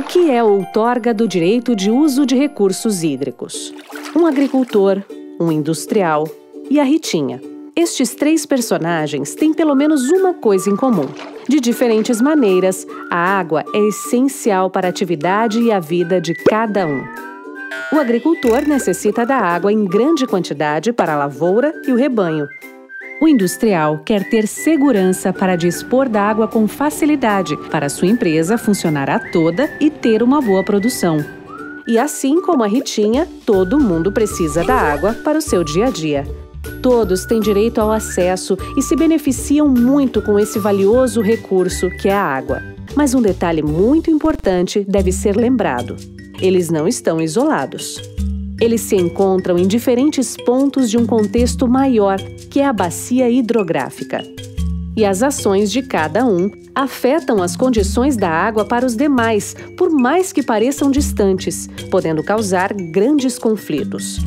que é a outorga do direito de uso de recursos hídricos? Um agricultor, um industrial e a Ritinha. Estes três personagens têm pelo menos uma coisa em comum. De diferentes maneiras, a água é essencial para a atividade e a vida de cada um. O agricultor necessita da água em grande quantidade para a lavoura e o rebanho. O industrial quer ter segurança para dispor da água com facilidade para sua empresa funcionar a toda e ter uma boa produção. E assim como a Ritinha, todo mundo precisa da água para o seu dia a dia. Todos têm direito ao acesso e se beneficiam muito com esse valioso recurso que é a água. Mas um detalhe muito importante deve ser lembrado: eles não estão isolados. Eles se encontram em diferentes pontos de um contexto maior, que é a bacia hidrográfica. E as ações de cada um afetam as condições da água para os demais, por mais que pareçam distantes, podendo causar grandes conflitos.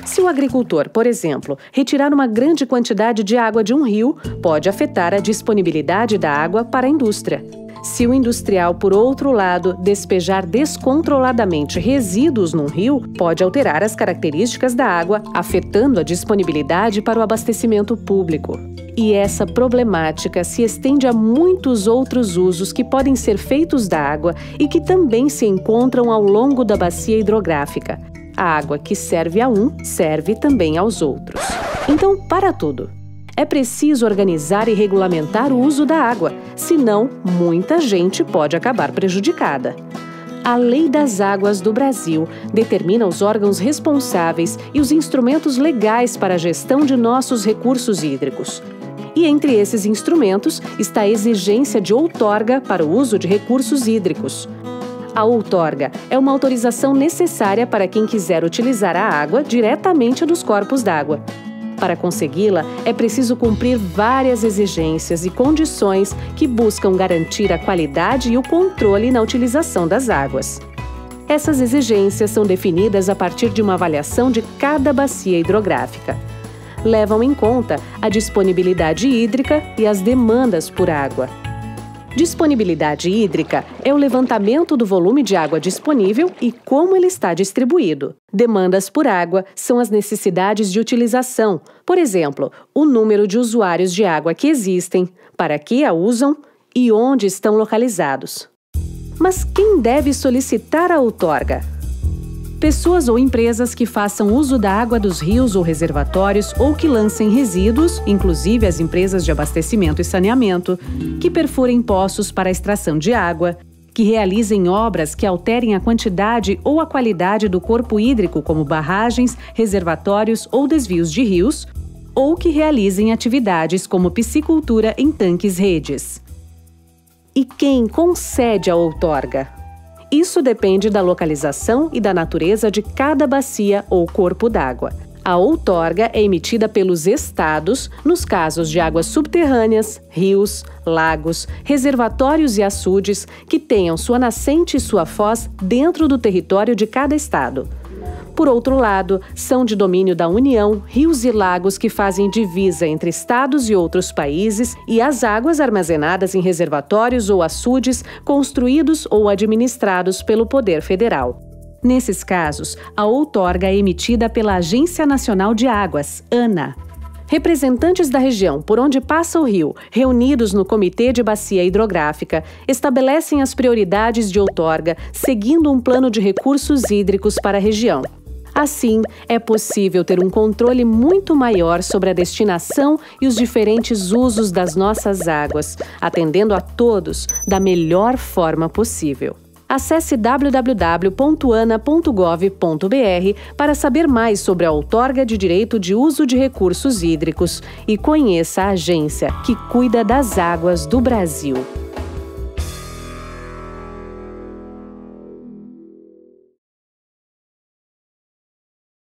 Se o agricultor, por exemplo, retirar uma grande quantidade de água de um rio, pode afetar a disponibilidade da água para a indústria. Se o industrial, por outro lado, despejar descontroladamente resíduos num rio, pode alterar as características da água, afetando a disponibilidade para o abastecimento público. E essa problemática se estende a muitos outros usos que podem ser feitos da água e que também se encontram ao longo da bacia hidrográfica. A água que serve a um, serve também aos outros. Então, para tudo. É preciso organizar e regulamentar o uso da água, senão muita gente pode acabar prejudicada. A Lei das Águas do Brasil determina os órgãos responsáveis e os instrumentos legais para a gestão de nossos recursos hídricos. E entre esses instrumentos está a exigência de outorga para o uso de recursos hídricos. A outorga é uma autorização necessária para quem quiser utilizar a água diretamente dos corpos d'água. Para consegui-la, é preciso cumprir várias exigências e condições que buscam garantir a qualidade e o controle na utilização das águas. Essas exigências são definidas a partir de uma avaliação de cada bacia hidrográfica. Levam em conta a disponibilidade hídrica e as demandas por água. Disponibilidade hídrica é o levantamento do volume de água disponível e como ele está distribuído. Demandas por água são as necessidades de utilização, por exemplo, o número de usuários de água que existem, para que a usam e onde estão localizados. Mas quem deve solicitar a outorga? Pessoas ou empresas que façam uso da água dos rios ou reservatórios ou que lancem resíduos, inclusive as empresas de abastecimento e saneamento, que perfurem poços para a extração de água, que realizem obras que alterem a quantidade ou a qualidade do corpo hídrico, como barragens, reservatórios ou desvios de rios, ou que realizem atividades como piscicultura em tanques-redes. E quem concede a outorga? Isso depende da localização e da natureza de cada bacia ou corpo d'água. A outorga é emitida pelos estados nos casos de águas subterrâneas, rios, lagos, reservatórios e açudes que tenham sua nascente e sua foz dentro do território de cada estado. Por outro lado, são de domínio da União rios e lagos que fazem divisa entre estados e outros países e as águas armazenadas em reservatórios ou açudes construídos ou administrados pelo Poder Federal. Nesses casos, a outorga é emitida pela Agência Nacional de Águas, ANA. Representantes da região por onde passa o rio, reunidos no Comitê de Bacia Hidrográfica, estabelecem as prioridades de outorga seguindo um plano de recursos hídricos para a região. Assim, é possível ter um controle muito maior sobre a destinação e os diferentes usos das nossas águas, atendendo a todos da melhor forma possível. Acesse www.ana.gov.br para saber mais sobre a outorga de direito de uso de recursos hídricos e conheça a agência que cuida das águas do Brasil.